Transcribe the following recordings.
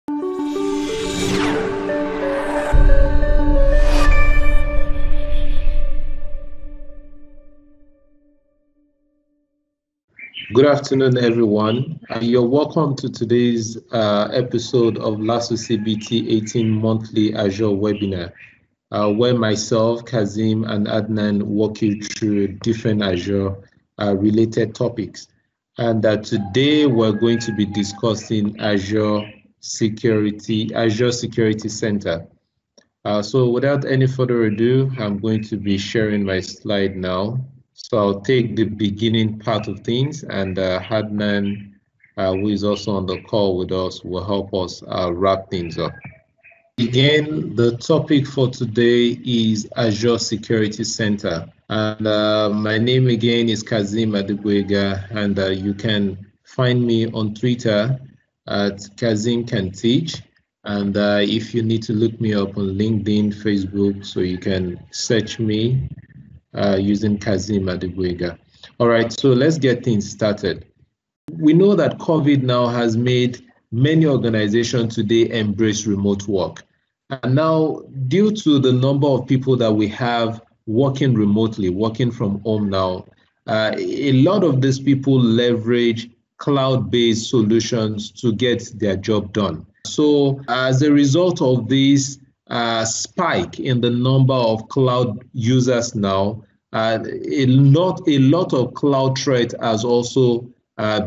Good afternoon, everyone. You're welcome to today's episode of LASU CBT 18 Monthly Azure Webinar, where myself, Kazeem, and Adnan walk you through different Azure related topics. And today we're going to be discussing Azure Security Center. So without any further ado, I'm going to be sharing my slide now. So I'll take the beginning part of things, and Adnan, who is also on the call with us, will help us wrap things up. Again, the topic for today is Azure Security Center. And my name again is Kazeem Adegwega, and you can find me on Twitter at Kazeem Can Teach. And if you need to look me up on LinkedIn, Facebook, so you can search me using Kazeem Adegwega. All right, so let's get things started. We know that COVID now has made many organizations today embrace remote work. And now, due to the number of people that we have working remotely, working from home now, a lot of these people leverage cloud-based solutions to get their job done. So as a result of this spike in the number of cloud users now, a lot of cloud threat has also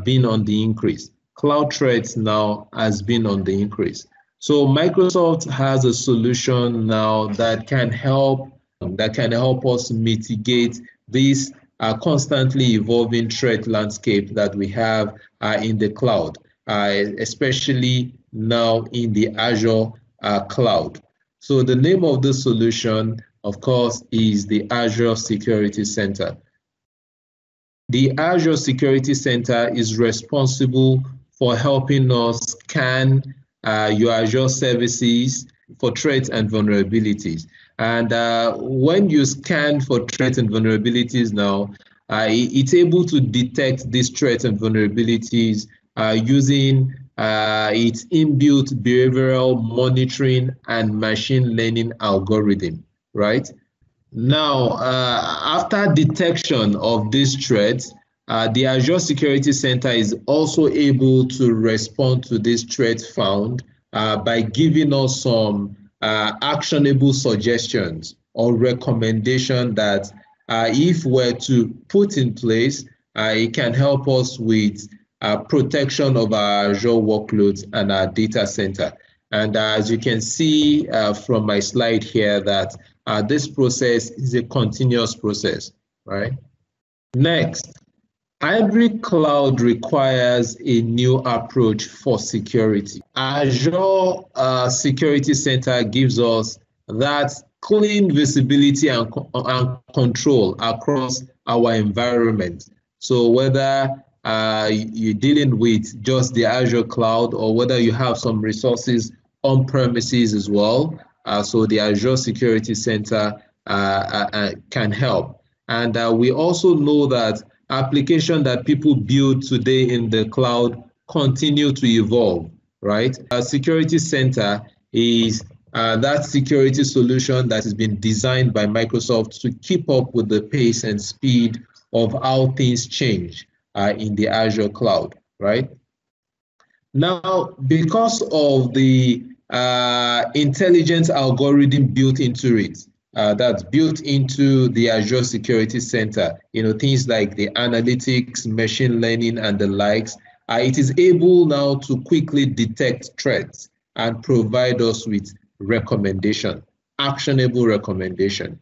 been on the increase. Cloud threats now has been on the increase. So Microsoft has a solution now that can help us mitigate this constantly evolving threat landscape that we have in the cloud, especially now in the Azure cloud. So the name of the solution, of course, is the Azure Security Center. The Azure Security Center is responsible for helping us scan your Azure services for threats and vulnerabilities. And when you scan for threats and vulnerabilities now, it's able to detect these threats and vulnerabilities using its inbuilt behavioral monitoring and machine learning algorithm, right? Now, after detection of these threats, the Azure Security Center is also able to respond to these threats found by giving us some actionable suggestions or recommendation that if we're to put in place, it can help us with protection of our Azure workloads and our data center. And as you can see from my slide here, that this process is a continuous process, right? Next, hybrid cloud requires a new approach for security. Azure Security Center gives us that clean visibility and control across our environment. So whether you're dealing with just the Azure cloud or whether you have some resources on premises as well, so the Azure Security Center can help. And we also know that applications that people build today in the cloud continue to evolve, right? A security center is that security solution that has been designed by Microsoft to keep up with the pace and speed of how things change in the Azure cloud, right? Now, because of the intelligence algorithm built into it, that's built into the Azure Security Center, things like the analytics, machine learning, and the likes, it is able now to quickly detect threats and provide us with recommendation, actionable recommendation.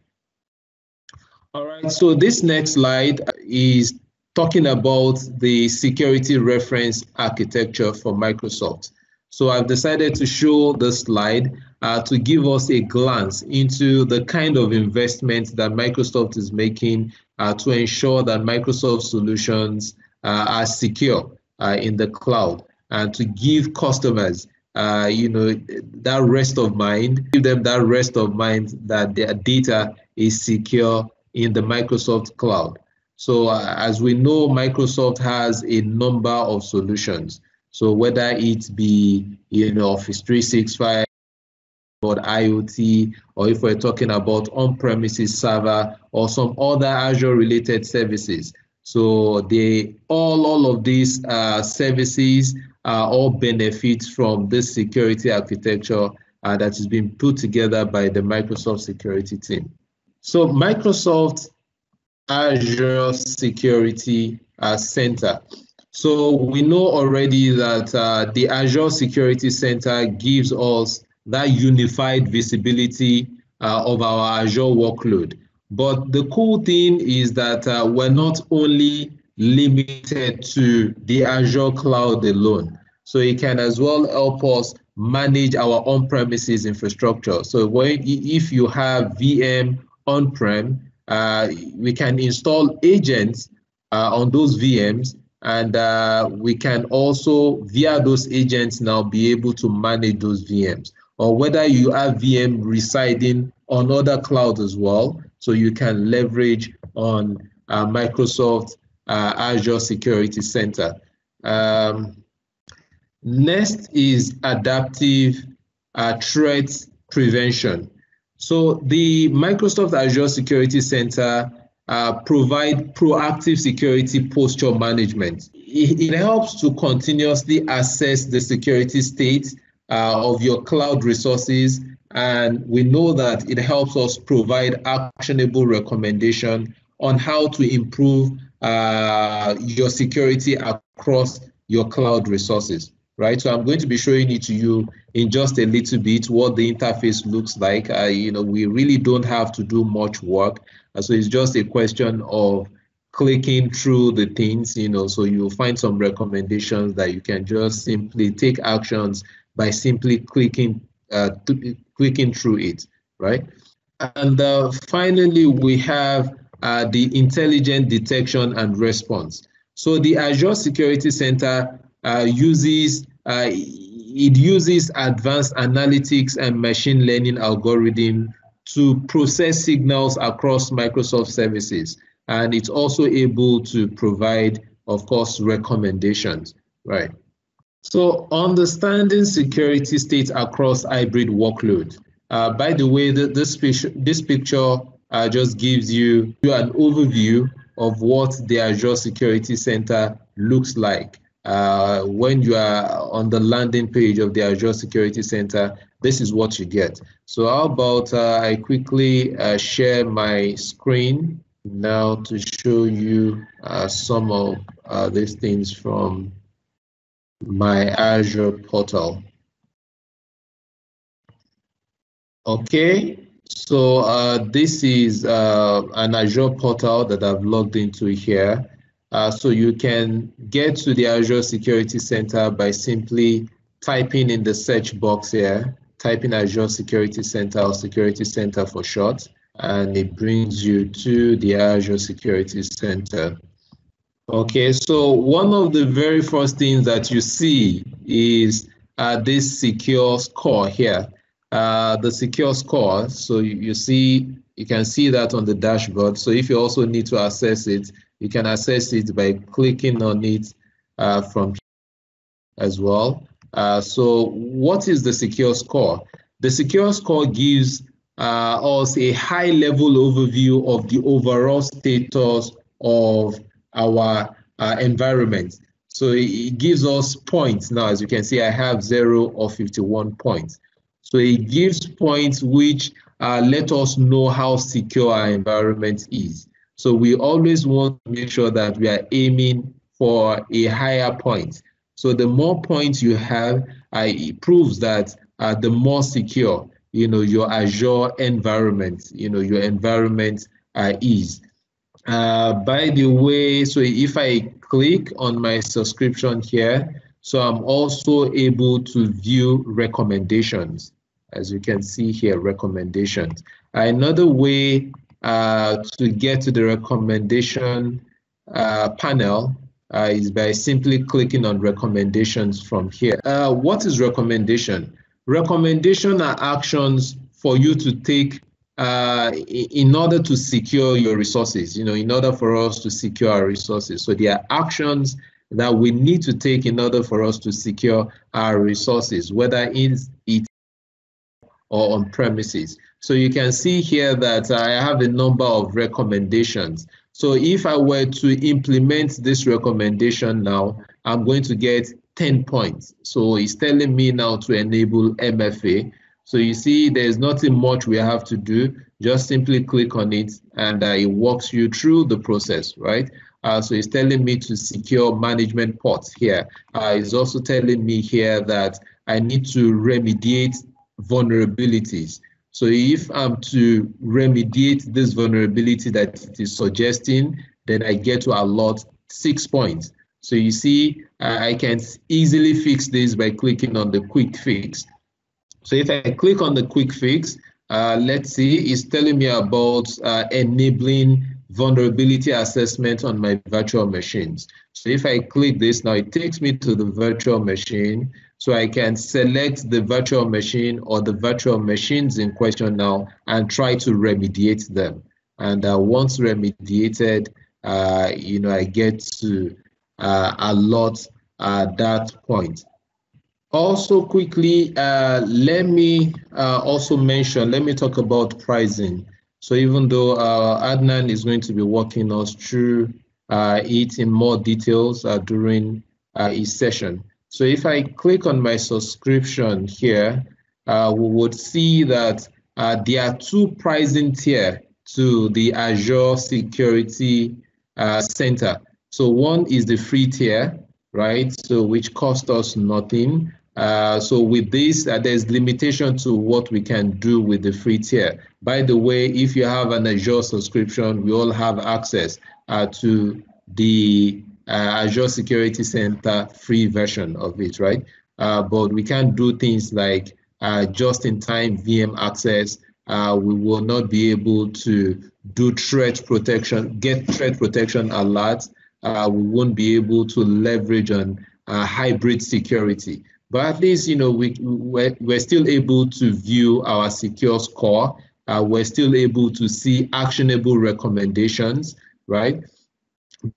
All right, so this next slide is talking about the security reference architecture for Microsoft. So I've decided to show this slide to give us a glance into the kind of investment that Microsoft is making to ensure that Microsoft solutions are secure in the cloud, and to give customers that rest of mind, give them that rest of mind that their data is secure in the Microsoft cloud. So as we know, Microsoft has a number of solutions. So whether it be, Office 365, or IoT, or if we're talking about on-premises server or some other Azure related services. So all of these services all benefit from this security architecture that is being put together by the Microsoft security team. So Microsoft Azure Security Center. So we know already that the Azure Security Center gives us that unified visibility of our Azure workload. But the cool thing is that we're not only limited to the Azure cloud alone. So it can as well help us manage our on-premises infrastructure. So if you have VM on-prem, we can install agents on those VMs, and we can also, via those agents now, be able to manage those VMs. Or whether you have VM residing on other clouds as well, so you can leverage on Microsoft Azure Security Center. Next is adaptive threat prevention. So the Microsoft Azure Security Center provide proactive security posture management. It helps to continuously assess the security state of your cloud resources, and we know that it helps us provide actionable recommendation on how to improve your security across your cloud resources, right? So I'm going to be showing it to you in just a little bit what the interface looks like. We really don't have to do much work, so it's just a question of clicking through the things, so you'll find some recommendations that you can just simply take actions by simply clicking through it, right? And finally, we have the intelligent detection and response. So the Azure Security Center uses advanced analytics and machine learning algorithm to process signals across Microsoft services, and it's also able to provide, of course, recommendations, right? So understanding security state across hybrid workload. By the way, this picture just gives you an overview of what the Azure Security Center looks like. When you are on the landing page of the Azure Security Center, this is what you get. So how about I quickly share my screen now to show you some of these things from my Azure portal. Okay, so this is an Azure portal that I've logged into here. So you can get to the Azure Security Center by simply typing in the search box here, typing Azure Security Center or Security Center for short, and it brings you to the Azure Security Center. Okay, so one of the very first things that you see is this secure score here. The secure score, so you can see that on the dashboard. So if you also need to access it, you can access it by clicking on it from here as well. So what is the secure score? The secure score gives us a high-level overview of the overall status of our environment. So it gives us points. Now, as you can see, I have 0 or 51 points. So it gives points which let us know how secure our environment is. So we always want to make sure that we are aiming for a higher point. So the more points you have, it proves that the more secure, your Azure environment, your environment is. By the way, so if I click on my subscription here, so I'm also able to view recommendations. As you can see here, recommendations. Another way to get to the recommendation panel is by simply clicking on recommendations from here. What is recommendation? Recommendation are actions for you to take in order to secure your resources, in order for us to secure our resources. So there are actions that we need to take in order for us to secure our resources, whether it's or on premises. So you can see here that I have a number of recommendations. So if I were to implement this recommendation now, I'm going to get 10 points. So it's telling me now to enable MFA. So you see there's nothing much we have to do. Just simply click on it and it walks you through the process, right? So it's telling me to secure management ports here. It's also telling me here that I need to remediate vulnerabilities. So if I'm to remediate this vulnerability that it is suggesting, then I get to allot 6 points. So you see, I can easily fix this by clicking on the quick fix. So if I click on the quick fix, let's see, it's telling me about enabling vulnerability assessment on my virtual machines. So if I click this now, it takes me to the virtual machine. So I can select the virtual machine or the virtual machines in question now and try to remediate them. And once remediated, I get to allot that point. Also quickly, let me talk about pricing. So even though Adnan is going to be walking us through it in more details during his session. So if I click on my subscription here, we would see that there are two pricing tiers to the Azure Security Center. So one is the free tier, right? So which costs us nothing. So with this, there's limitation to what we can do with the free tier. By the way, if you have an Azure subscription, we all have access to the Azure Security Center free version of it, right? But we can't do things like just-in-time VM access. We will not be able to do threat protection, get threat protection alerts. We won't be able to leverage on hybrid security. But at least, we're still able to view our secure score. We're still able to see actionable recommendations, right?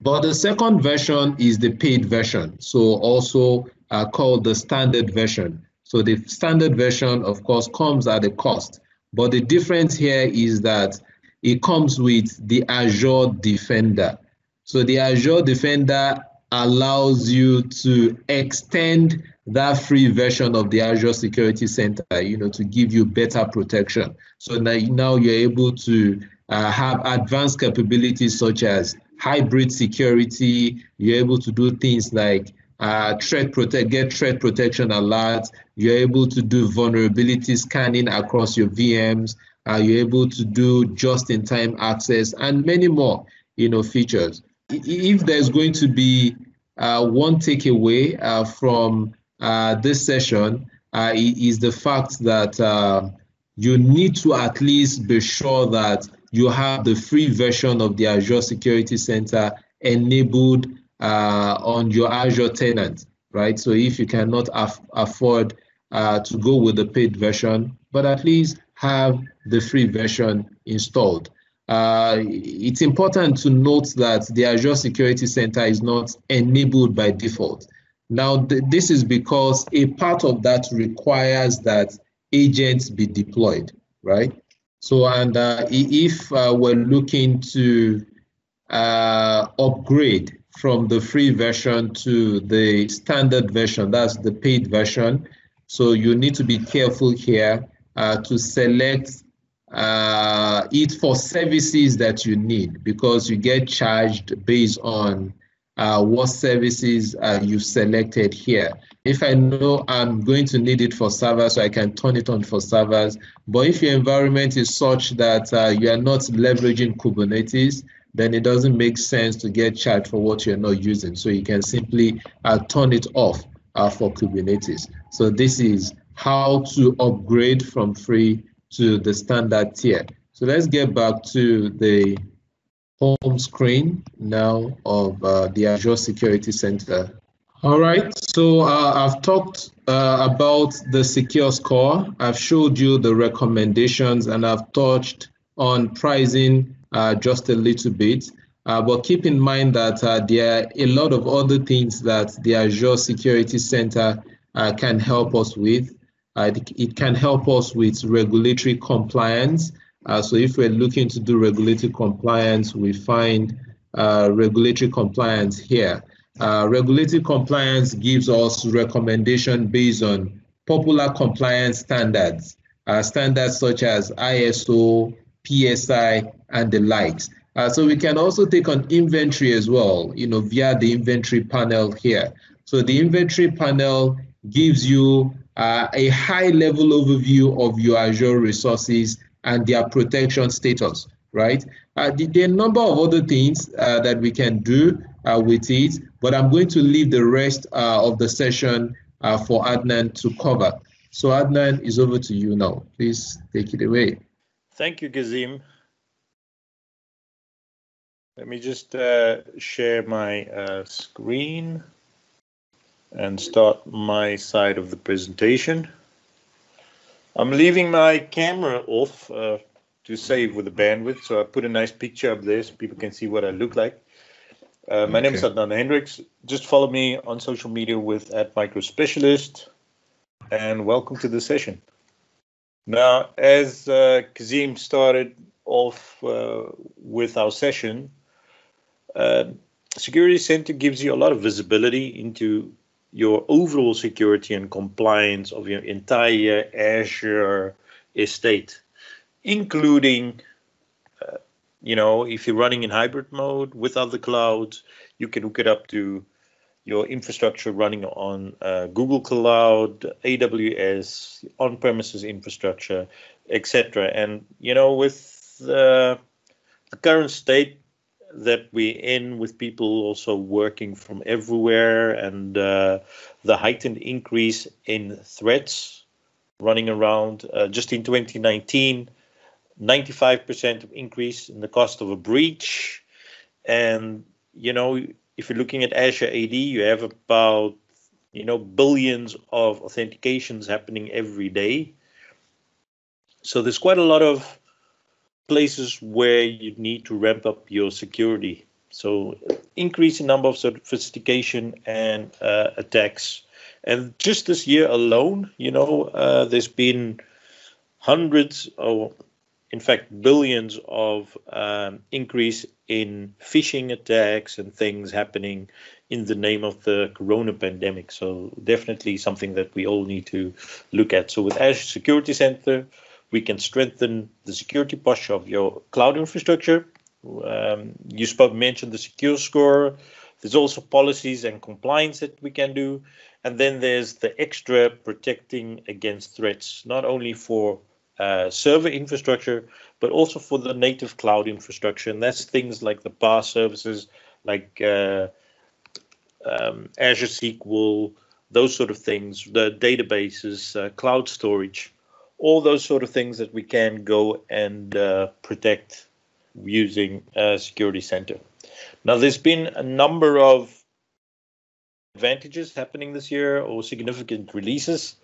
But the second version is the paid version, so also called the standard version. So the standard version, of course, comes at a cost. But the difference here is that it comes with the Azure Defender. So the Azure Defender allows you to extend that free version of the Azure Security Center, to give you better protection. So now you're able to have advanced capabilities such as hybrid security. You're able to do things like get threat protection alerts. You're able to do vulnerability scanning across your VMs. You're able to do just-in-time access and many more, features. If there's going to be one takeaway from this session, is the fact that you need to at least be sure that you have the free version of the Azure Security Center enabled on your Azure tenant, right? So if you cannot afford to go with the paid version, but at least have the free version installed. It's important to note that the Azure Security Center is not enabled by default. Now, this is because a part of that requires that agents be deployed, right? So, and if we're looking to upgrade from the free version to the standard version, that's the paid version, so you need to be careful here to select it for services that you need, because you get charged based on what services you've selected here. If I know I'm going to need it for servers, so I can turn it on for servers. But if your environment is such that you are not leveraging Kubernetes, then it doesn't make sense to get charged for what you're not using. So you can simply turn it off for Kubernetes. So this is how to upgrade from free to the standard tier. So let's get back to the home screen now of the Azure Security Center. All right, so I've talked about the secure score. I've showed you the recommendations, and I've touched on pricing just a little bit. But keep in mind that there are a lot of other things that the Azure Security Center can help us with. It can help us with regulatory compliance. So if we're looking to do regulatory compliance, we find regulatory compliance here. Regulatory compliance gives us recommendation based on popular compliance standards, standards such as ISO, PSI, and the likes. So we can also take on inventory as well, via the inventory panel here. So the inventory panel gives you a high-level overview of your Azure resources and their protection status, right? There are a number of other things that we can do with it, but I'm going to leave the rest of the session for Adnan to cover. So Adnan, is over to you now. Please take it away. Thank you, Kazeem. Let me just share my screen and start my side of the presentation. I'm leaving my camera off to save with the bandwidth, so I put a nice picture up there so people can see what I look like. My name is Adnan Hendricks. Just follow me on social media with @microspecialist, and welcome to the session. Now, as Kazeem started off with our session, Security Center gives you a lot of visibility into your overall security and compliance of your entire Azure estate, including, if you're running in hybrid mode with other clouds, you can hook it up to your infrastructure running on Google Cloud, AWS, on-premises infrastructure, etc. And, with the current state that we're in, with people also working from everywhere, and the heightened increase in threats running around, just in 2019, 95% of increase in the cost of a breach. And, if you're looking at Azure AD, you have about, billions of authentications happening every day. So there's quite a lot of places where you need to ramp up your security. So increase in number of sophistication and attacks. And just this year alone, there's been hundreds, or in fact billions of increase in phishing attacks and things happening in the name of the corona pandemic. So definitely something that we all need to look at. So with Azure Security Center, we can strengthen the security posture of your cloud infrastructure. You mentioned the secure score. There's also policies and compliance that we can do. And then there's the extra protecting against threats, not only for server infrastructure, but also for the native cloud infrastructure. And that's things like the PaaS services, like Azure SQL, those sort of things, the databases, cloud storage, all those sort of things that we can go and protect using Security Center. Now, there's been a number of advantages happening this year, or significant releases.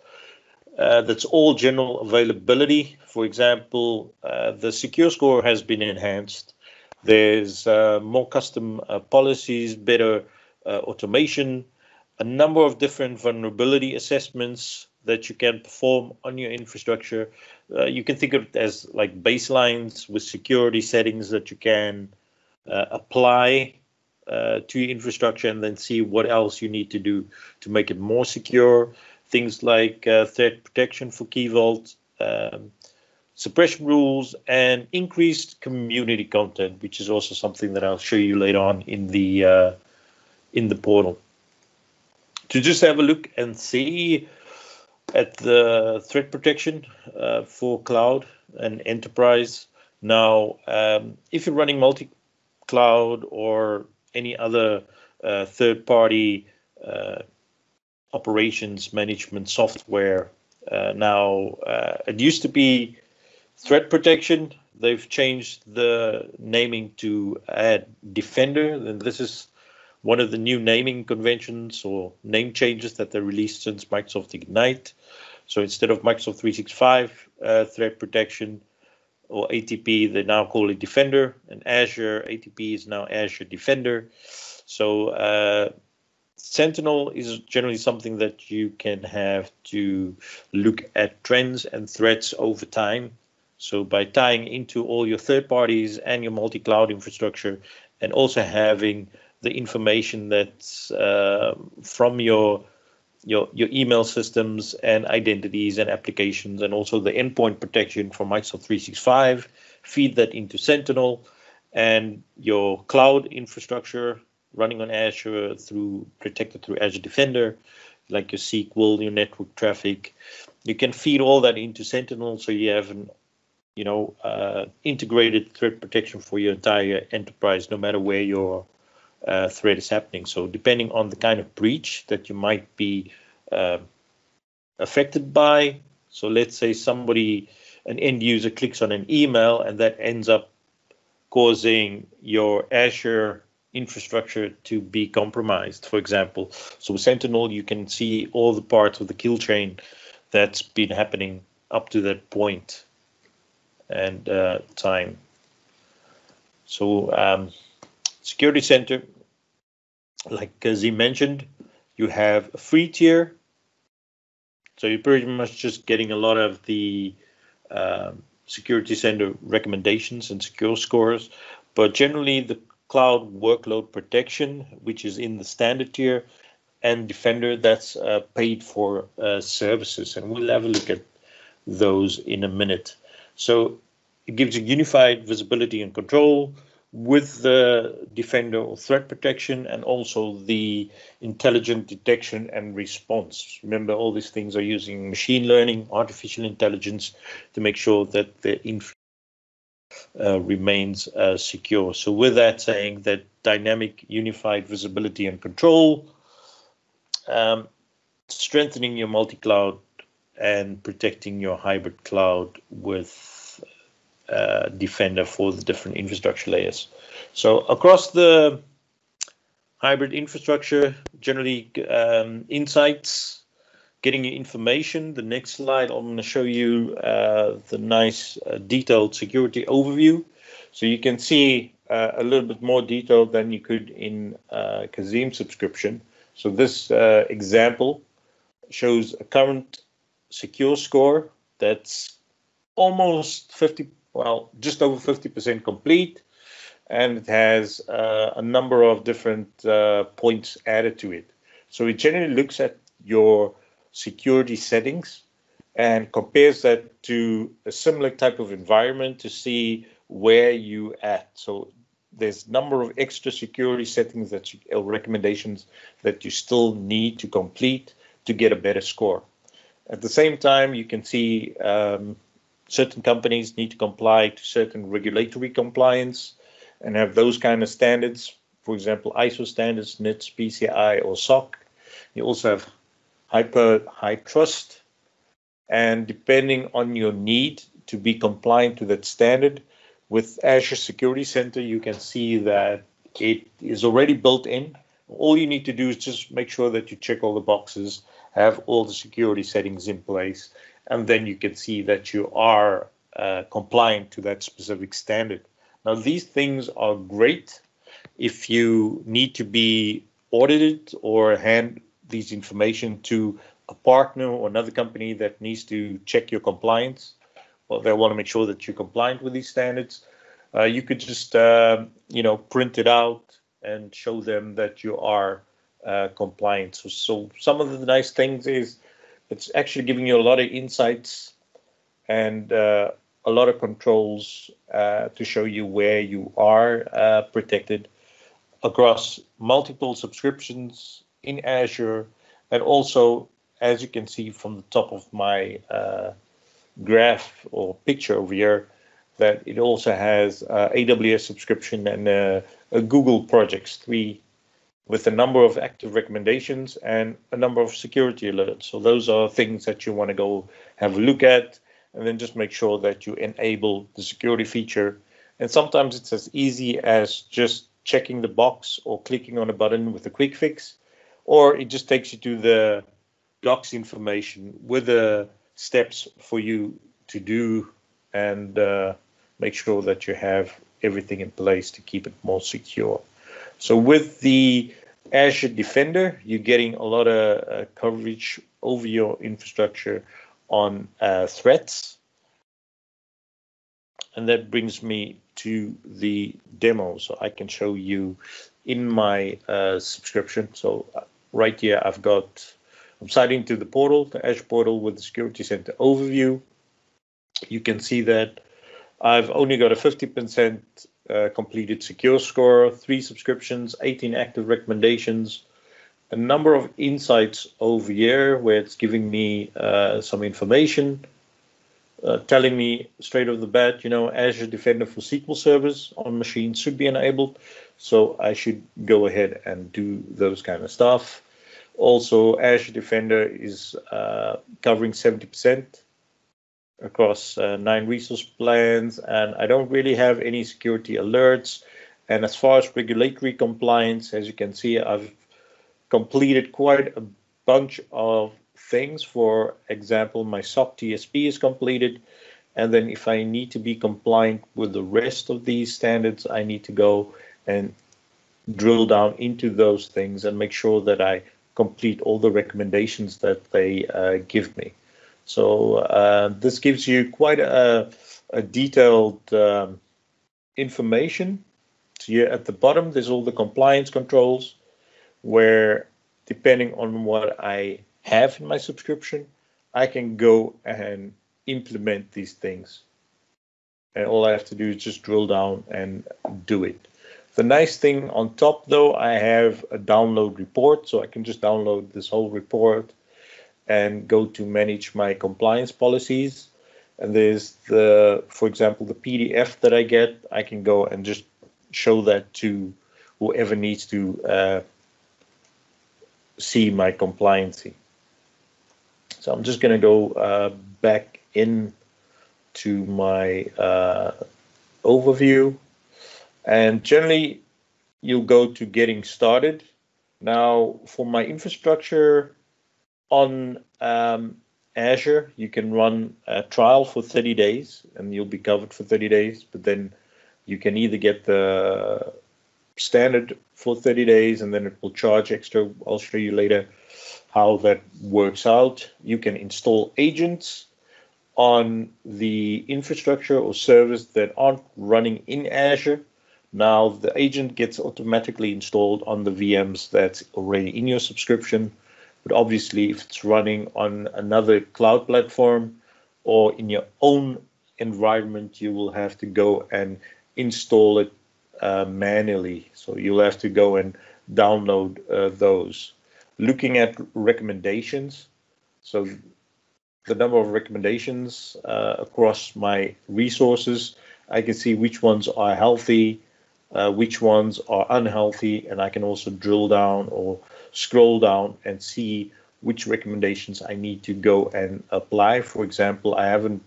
That's all general availability. For example, the secure score has been enhanced. There's more custom policies, better automation, a number of different vulnerability assessments that you can perform on your infrastructure. You can think of it as like baselines with security settings that you can apply to your infrastructure, and then see what else you need to do to make it more secure. Things like threat protection for Key Vault, suppression rules, and increased community content, which is also something that I'll show you later on in the portal. To just have a look and see at the threat protection for cloud and enterprise. Now, if you're running multi-cloud or any other third-party operations management software, now it used to be threat protection. They've changed the naming to add Defender, and this is one of the new naming conventions or name changes that they released since Microsoft Ignite. So instead of Microsoft 365 threat protection, or ATP, they now call it Defender, and Azure ATP is now Azure Defender. So Sentinel is generally something that you can have to look at trends and threats over time. So by tying into all your third parties and your multi-cloud infrastructure, and also having the information that's from your email systems and identities and applications, and also the endpoint protection from Microsoft 365, feed that into Sentinel, and your cloud infrastructure running on Azure protected through Azure Defender, like your SQL, your network traffic. You can feed all that into Sentinel, so you have an integrated threat protection for your entire enterprise, no matter where your threat is happening. So depending on the kind of breach that you might be affected by, so let's say an end user clicks on an email and that ends up causing your Azure infrastructure to be compromised, for example. So with Sentinel, you can see all the parts of the kill chain that's been happening up to that point and time. So Security Center, like Kazeem mentioned, you have a free tier. So you're pretty much just getting a lot of the Security Center recommendations and secure scores, but generally the cloud workload protection, which is in the standard tier, and Defender, that's paid for services, and we'll have a look at those in a minute. So it gives you unified visibility and control with the Defender or threat protection, and also the intelligent detection and response. Remember, all these things are using machine learning, artificial intelligence, to make sure that the remains secure. So with that saying, that dynamic unified visibility and control, strengthening your multi-cloud and protecting your hybrid cloud with Defender for the different infrastructure layers. So across the hybrid infrastructure, generally insights, getting your information. The next slide, I'm going to show you the nice detailed security overview. So you can see a little bit more detail than you could in Kazeem subscription. So this example shows a current secure score that's almost just over 50% complete, and it has a number of different points added to it. So it generally looks at your security settings and compares that to a similar type of environment to see where you at. So there's a number of extra security settings or recommendations that you still need to complete to get a better score. At the same time, you can see certain companies need to comply to certain regulatory compliance and have those kind of standards. For example, ISO standards, NIST, PCI, or SOC. You also have high trust, and depending on your need to be compliant to that standard, with Azure Security Center, you can see that it is already built in. All you need to do is just make sure that you check all the boxes, have all the security settings in place, and then you can see that you are compliant to that specific standard. Now, these things are great if you need to be audited or hand these information to a partner or another company that needs to check your compliance. Well, they want to make sure that you're compliant with these standards. You could just, print it out and show them that you are compliant. So some of the nice things is it's actually giving you a lot of insights and a lot of controls to show you where you are protected across multiple subscriptions in Azure, and also, as you can see from the top of my graph or picture over here, that it also has AWS subscription and a Google projects, 3, with a number of active recommendations and a number of security alerts. So those are things that you want to go have a look at, and then just make sure that you enable the security feature. And sometimes it's as easy as just checking the box or clicking on a button with a quick fix, or it just takes you to the docs information with the steps for you to do and make sure that you have everything in place to keep it more secure. So with the Azure Defender, you're getting a lot of coverage over your infrastructure on threats. And that brings me to the demo. So I can show you in my subscription. So right here, I'm signed into the portal, the Azure portal with the Security Center overview. You can see that I've only got a 50% completed secure score, 3 subscriptions, 18 active recommendations, a number of insights over here where it's giving me some information, telling me straight off the bat, Azure Defender for SQL servers on machines should be enabled. So I should go ahead and do those kind of stuff. Also, Azure Defender is covering 70% across 9 resource plans, and I don't really have any security alerts. And as far as regulatory compliance, as you can see, I've completed quite a bunch of things. For example, my SOC TSP is completed, and then if I need to be compliant with the rest of these standards, I need to go and drill down into those things and make sure that I complete all the recommendations that they give me. So this gives you quite a detailed information. So here at the bottom, there's all the compliance controls, where depending on what I have in my subscription, I can go and implement these things. And all I have to do is just drill down and do it. The nice thing on top, though, I have a download report, so I can just download this whole report and go to manage my compliance policies. And there's for example, the PDF that I get. I can go and just show that to whoever needs to see my compliancy. So I'm just going to go back in to my overview. And generally, you'll go to getting started. Now, for my infrastructure on Azure, you can run a trial for 30 days and you'll be covered for 30 days. But then you can either get the standard for 30 days and then it will charge extra. I'll show you later how that works out. You can install agents on the infrastructure or servers that aren't running in Azure. Now the agent gets automatically installed on the VMs that's already in your subscription. But obviously, if it's running on another cloud platform or in your own environment, you will have to go and install it manually. So you'll have to go and download those. Looking at recommendations, so the number of recommendations across my resources, I can see which ones are healthy, which ones are unhealthy, and I can also drill down or scroll down and see which recommendations I need to go and apply. For example, I haven't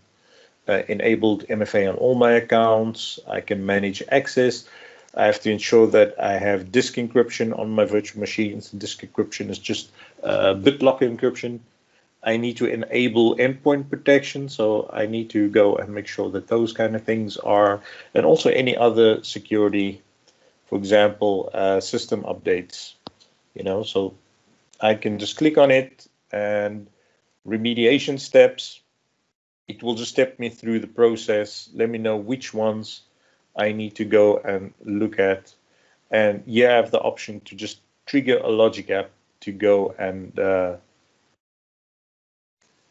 enabled MFA on all my accounts. I can manage access. I have to ensure that I have disk encryption on my virtual machines. Disk encryption is just BitLocker encryption. I need to enable endpoint protection, so I need to go and make sure that those kind of things are, and also any other security, for example, system updates, so I can just click on it and remediation steps. It will just step me through the process, let me know which ones I need to go and look at. And here I have the option to just trigger a logic app to go and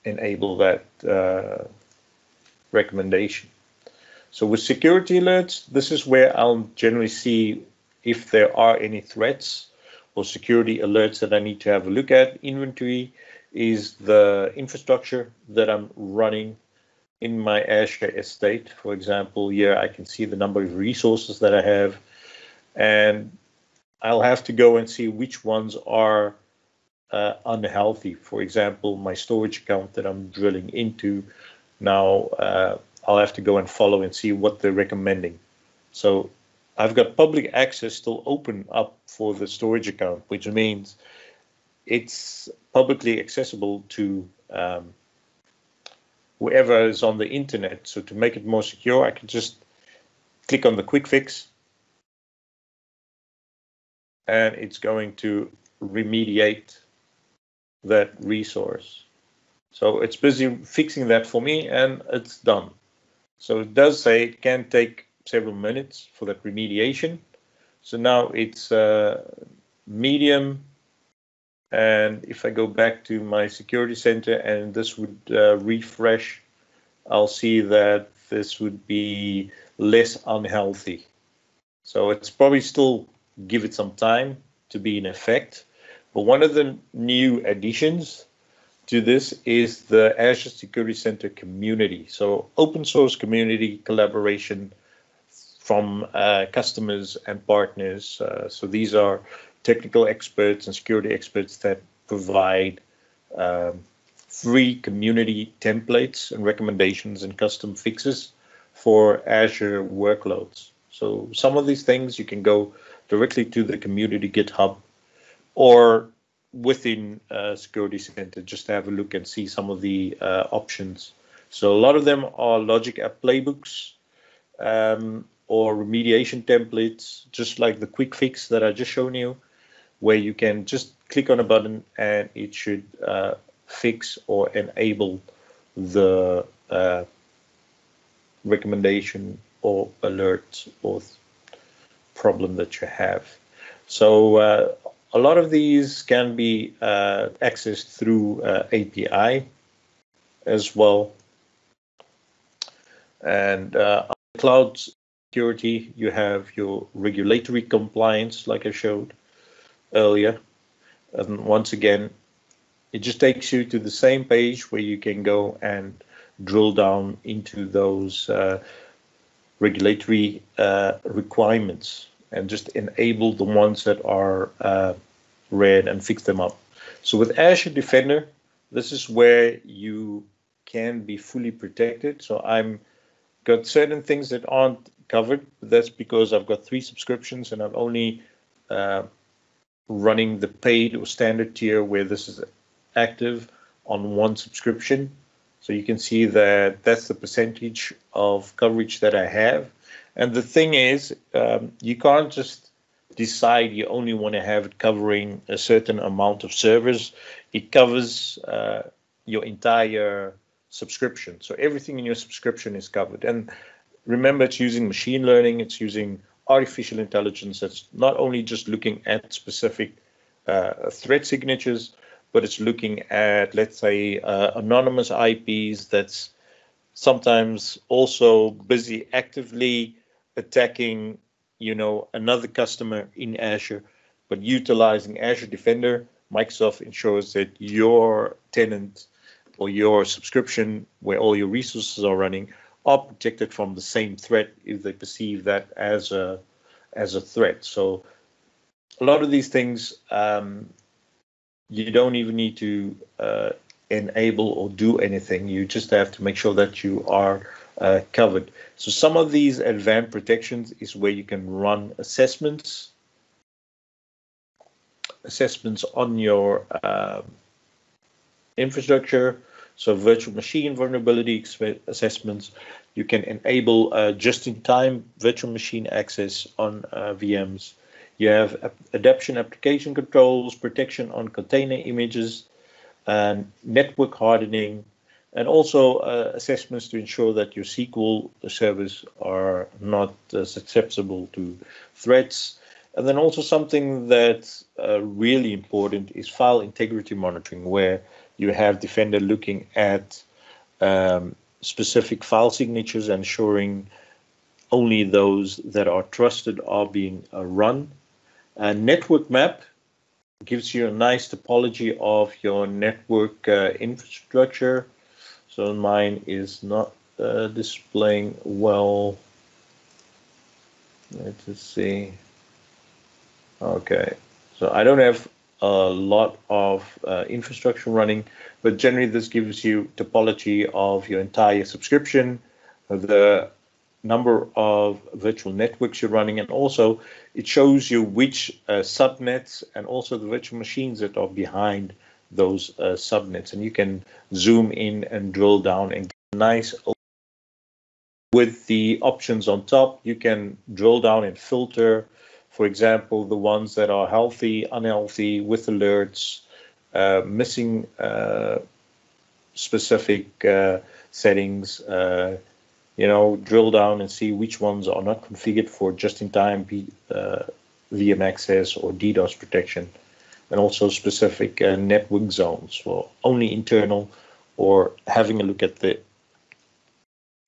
enable that recommendation. So with security alerts, this is where I'll generally see if there are any threats or security alerts that I need to have a look at. Inventory is the infrastructure that I'm running in my Azure estate. For example, here I can see the number of resources that I have, and I'll have to go and see which ones are unhealthy. For example, my storage account that I'm drilling into now, I'll have to go and follow and see what they're recommending. So I've got public access still open up for the storage account, which means it's publicly accessible to whoever is on the internet. So to make it more secure, I can just click on the quick fix, and it's going to remediate that resource. So it's busy fixing that for me, and it's done. So it does say it can take several minutes for that remediation. So now it's medium, and if I go back to my security center and this would refresh, I'll see that this would be less unhealthy. So it's probably still give it some time to be in effect. But one of the new additions to this is the Azure Security Center community. So open source community collaboration from customers and partners. So these are technical experts and security experts that provide free community templates and recommendations and custom fixes for Azure workloads. So some of these things you can go directly to the community GitHub or within Security Center just to have a look and see some of the options. So a lot of them are logic app playbooks or remediation templates, just like the quick fix that I just shown you, where you can just click on a button and it should fix or enable the recommendation or alert or problem that you have. So a lot of these can be accessed through API as well. And on cloud security, you have your regulatory compliance, like I showed earlier. And once again, it just takes you to the same page where you can go and drill down into those regulatory requirements and just enable the ones that are red and fix them up. So with Azure Defender, this is where you can be fully protected. So I'm got certain things that aren't covered. That's because I've got 3 subscriptions and I'm only running the paid or standard tier where this is active on 1 subscription. So you can see that that's the percentage of coverage that I have. And the thing is, you can't just decide you only want to have it covering a certain amount of servers. It covers your entire subscription. So everything in your subscription is covered. And remember, it's using machine learning. It's using artificial intelligence. That's not only just looking at specific threat signatures, but it's looking at, let's say, anonymous IPs that's sometimes also busy actively attacking, another customer in Azure, but utilizing Azure Defender. Microsoft ensures that your tenant or your subscription where all your resources are running are protected from the same threat if they perceive that as a threat. So a lot of these things, you don't even need to enable or do anything. You just have to make sure that you are covered. So some of these advanced protections is where you can run assessments on your infrastructure. So virtual machine vulnerability assessments. You can enable just-in-time virtual machine access on VMs. You have adaption application controls, protection on container images, and network hardening, and also assessments to ensure that your SQL servers are not susceptible to threats. And then also something that's really important is file integrity monitoring, where you have Defender looking at specific file signatures, ensuring only those that are trusted are being run. Network map gives you a nice topology of your network infrastructure. So mine is not displaying well. Let's see. Okay, so I don't have a lot of infrastructure running, but generally this gives you topology of your entire subscription, the number of virtual networks you're running, and also it shows you which subnets and also the virtual machines that are behind those subnets. And you can zoom in and drill down and get a nice with the options on top, you can drill down and filter, for example, the ones that are healthy, unhealthy, with alerts, missing specific settings, drill down and see which ones are not configured for just-in-time VM access or DDoS protection, and also specific network zones for only internal, or having a look at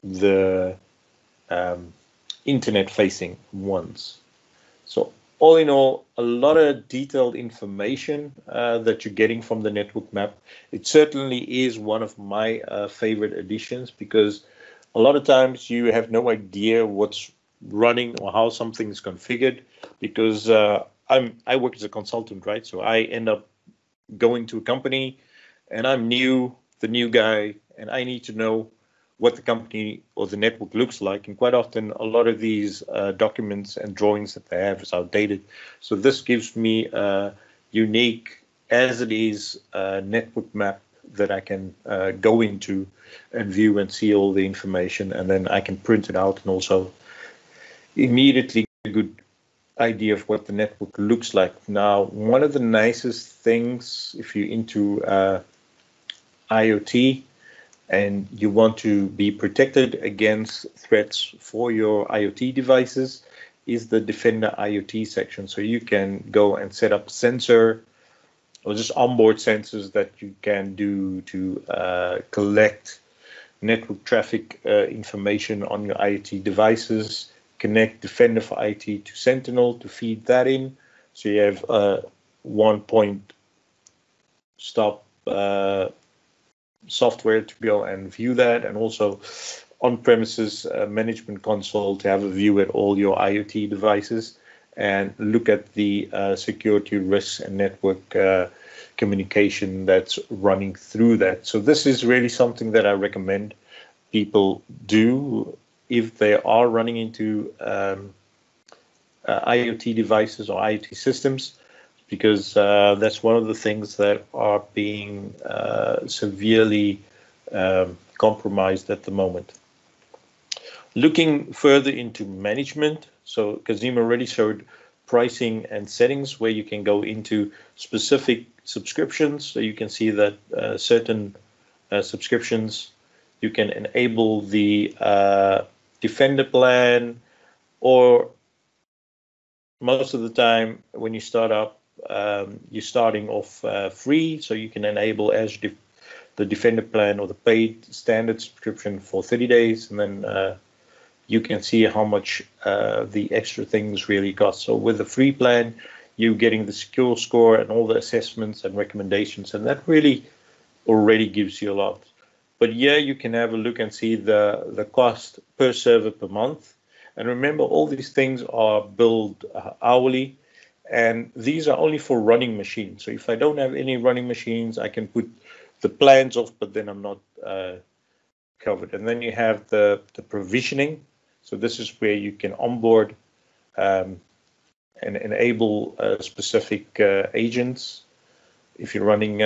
the internet-facing ones. So all in all, a lot of detailed information that you're getting from the network map. It certainly is one of my favorite additions, because a lot of times you have no idea what's running or how something is configured, because I work as a consultant, right? So I end up going to a company and I'm the new guy, and I need to know what the company or the network looks like. And quite often, a lot of these documents and drawings that they have is outdated. So this gives me a unique, as it is, network map that I can go into and view and see all the information, and then I can print it out and also immediately get a good idea of what the network looks like. Now, one of the nicest things, if you're into IoT and you want to be protected against threats for your IoT devices, is the Defender IoT section. So you can go and set up sensor or just onboard sensors that you can do to collect network traffic information on your IoT devices, connect Defender for IoT to Sentinel to feed that in. So you have one point stop software to go and view that, and also on-premises management console to have a view at all your IoT devices and look at the security risks and network communication that's running through that. So this is really something that I recommend people do if they are running into IoT devices or IoT systems, because that's one of the things that are being severely compromised at the moment. Looking further into management, so Kazeem already showed pricing and settings where you can go into specific subscriptions. So you can see that certain subscriptions, you can enable the Defender plan, or most of the time when you start up, you're starting off free, so you can enable Azure the Defender plan or the paid standard subscription for 30 days, and then you can see how much the extra things really cost. So with the free plan, you're getting the secure score and all the assessments and recommendations, and that really already gives you a lot. But yeah, you can have a look and see the cost per server per month. And remember, all these things are billed hourly, and these are only for running machines. So if I don't have any running machines, I can put the plans off, but then I'm not covered. And then you have the provisioning. So this is where you can onboard and enable specific agents. If you're running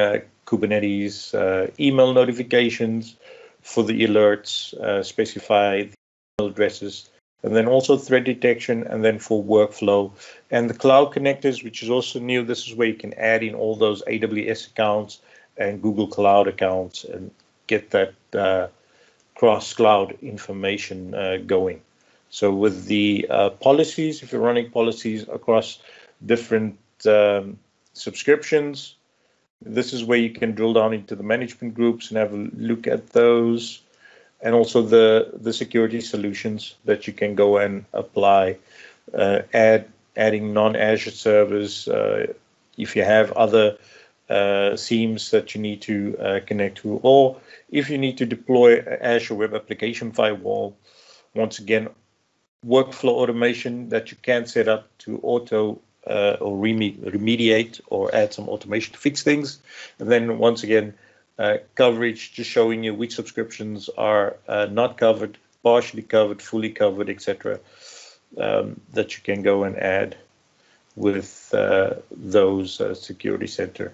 Kubernetes, email notifications for the alerts, specify the email addresses, and then also threat detection, and then for workflow. And the cloud connectors, which is also new, this is where you can add in all those AWS accounts and Google Cloud accounts and get that cross-cloud information going. So with the policies, if you're running policies across different subscriptions, this is where you can drill down into the management groups and have a look at those, and also the security solutions that you can go and apply, adding non-Azure servers, if you have other SIEMs that you need to connect to, or if you need to deploy Azure Web Application Firewall. Once again, workflow automation that you can set up to auto or remediate or add some automation to fix things. And then once again, coverage, just showing you which subscriptions are not covered, partially covered, fully covered, etc., that you can go and add with those security center.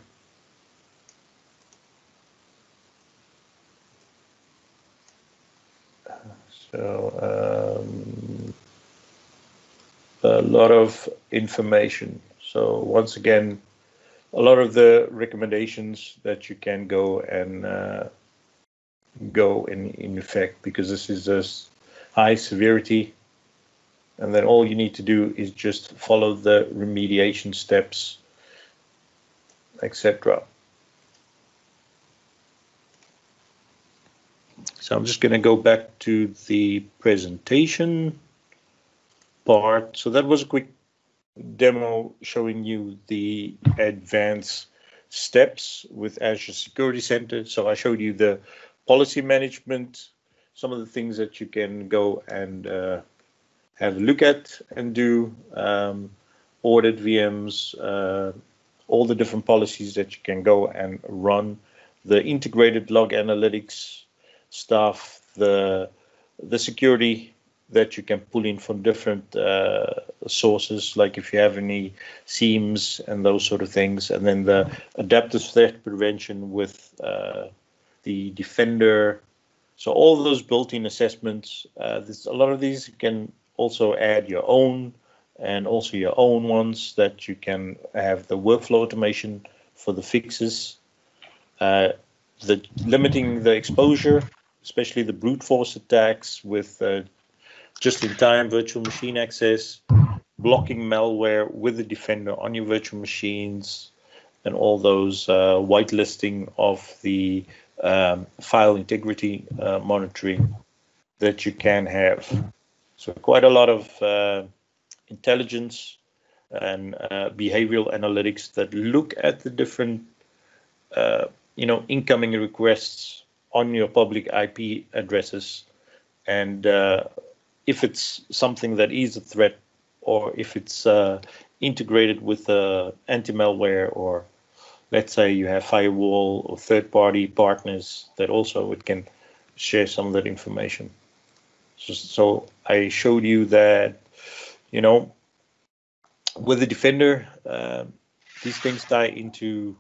So a lot of information. So once again, a lot of the recommendations that you can go and go in effect, because this is a high severity, and then all you need to do is just follow the remediation steps, etc. So I'm just going to go back to the presentation part. So that was a quick demo showing you the advanced steps with Azure Security Center. So I showed you the policy management, some of the things that you can go and have a look at and do, audit VMs, all the different policies that you can go and run, the integrated log analytics stuff, the security that you can pull in from different sources, like if you have any seams and those sort of things, and then the adaptive threat prevention with the Defender. So all those built-in assessments, there's a lot of these. You can also add your own, and also your own ones that you can have the workflow automation for the fixes, the limiting the exposure, especially the brute force attacks with just-in-time virtual machine access, blocking malware with the Defender on your virtual machines, and all those whitelisting of the file integrity monitoring that you can have. So quite a lot of intelligence and behavioral analytics that look at the different incoming requests on your public IP addresses, and if it's something that is a threat, or if it's integrated with anti-malware, or let's say you have firewall or third-party partners that also it can share some of that information. So I showed you that, with the Defender, these things tie into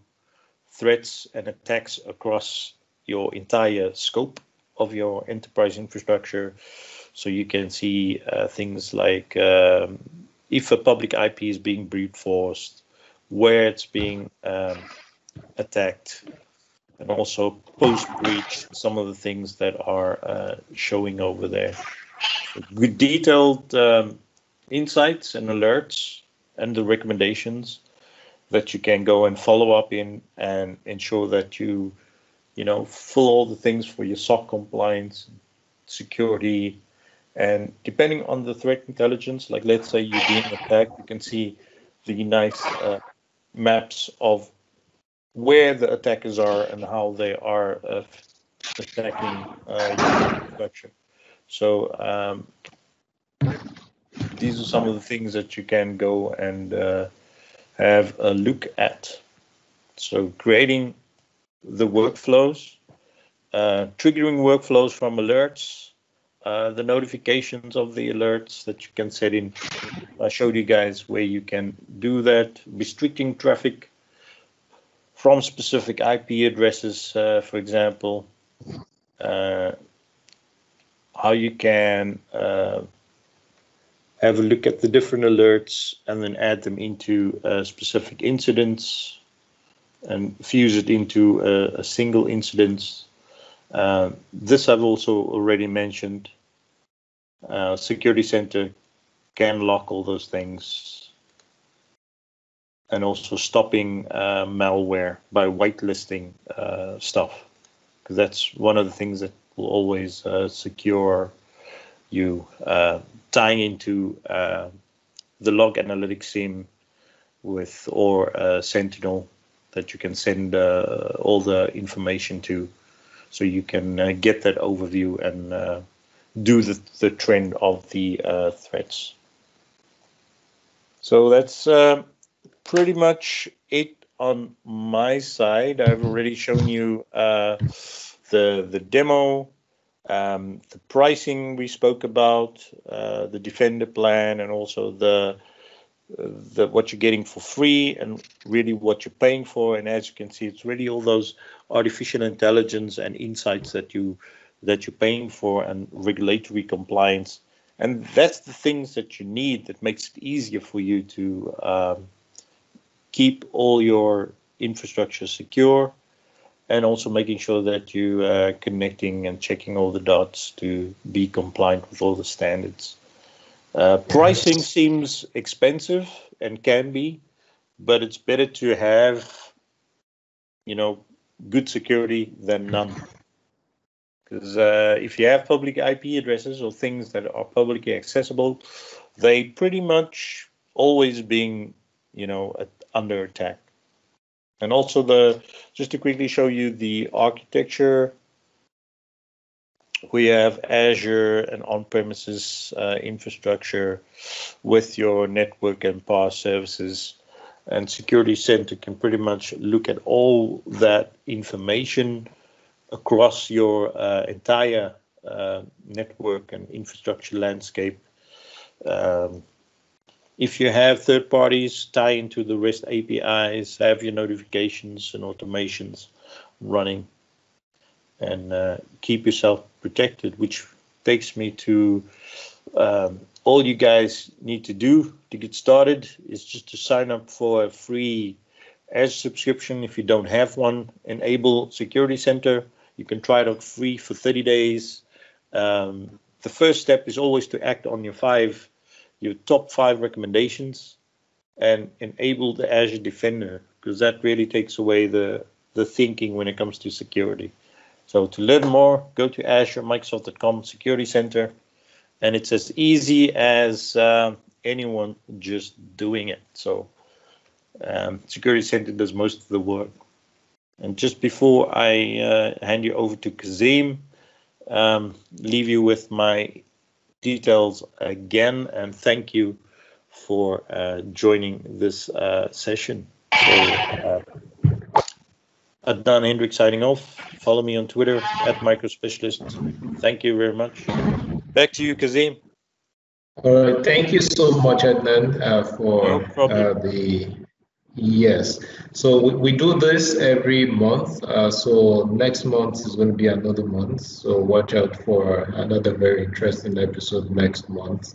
threats and attacks across your entire scope of your enterprise infrastructure. So you can see things like if a public IP is being brute forced, where it's being attacked, and also post-breach, some of the things that are showing over there. So good detailed insights and alerts and the recommendations that you can go and follow up in and ensure that you fill all the things for your SOC compliance, security, and depending on the threat intelligence, like let's say you're being attacked, you can see the nice maps of where the attackers are and how they are attacking your infrastructure. So these are some of the things that you can go and have a look at. So creating the workflows, triggering workflows from alerts, the notifications of the alerts that you can set in. I showed you guys where you can do that, restricting traffic from specific IP addresses, for example, how you can have a look at the different alerts and then add them into specific incidents and fuse it into a single incident. This I've also already mentioned. Security Center can lock all those things, and also stopping malware by whitelisting stuff, because that's one of the things that will always secure you, tying into the log analytics SIEM with or Sentinel that you can send all the information to, so you can get that overview and do the trend of the threats. So that's pretty much it on my side. I've already shown you the demo, the pricing we spoke about, the Defender plan, and also the what you're getting for free and really what you're paying for. And as you can see, it's really all those artificial intelligence and insights that you that you're paying for and regulatory compliance. And that's the things that you need that makes it easier for you to keep all your infrastructure secure, and also making sure that you are connecting and checking all the dots to be compliant with all the standards. Pricing seems expensive and can be, but it's better to have, good security than none. Because if you have public IP addresses or things that are publicly accessible, they pretty much always being, under attack. And also just to quickly show you the architecture, we have Azure and on-premises infrastructure with your network and PaaS services. And Security Center can pretty much look at all that information across your entire network and infrastructure landscape. If you have third parties, tie into the REST APIs, have your notifications and automations running, and keep yourself protected, which takes me to all you guys need to do to get started is just to sign up for a free Azure subscription. If you don't have one, enable Security Center. You can try it out free for 30 days. The first step is always to act on your top 5 recommendations and enable the Azure Defender, because that really takes away the thinking when it comes to security. So to learn more, go to azure-microsoft.com Security Center, and it's as easy as anyone just doing it. So Security Center does most of the work. And just before I hand you over to Kazeem, leave you with my details again, and thank you for joining this session. So, Adnan Hendricks signing off. Follow me on Twitter @microspecialist. Thank you very much. Back to you, Kazeem. All right, thank you so much, Adnan, for Yes, so we do this every month. So next month is going to be another month. So watch out for another very interesting episode next month.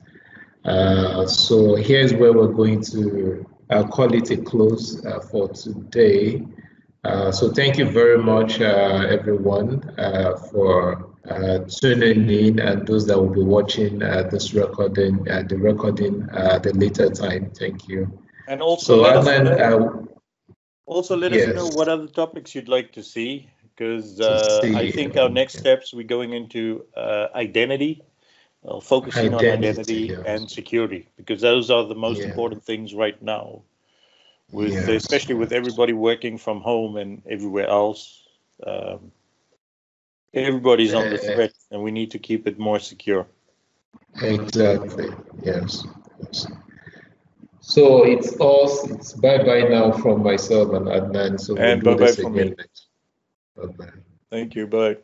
So here's where we're going to call it a close for today. So thank you very much, everyone, for tuning in, and those that will be watching this recording, the recording at a later time. Thank you. And also let us know what other topics you'd like to see, because I think our next steps, we're going into identity, focusing on identity and security, because those are the most important things right now, especially with everybody working from home and everywhere else. Everybody's under threat, and we need to keep it more secure. Exactly. Yes. So it's bye-bye now from myself and Adnan. So and we'll do bye-bye this from again me. next. Bye-bye. Thank you. Bye.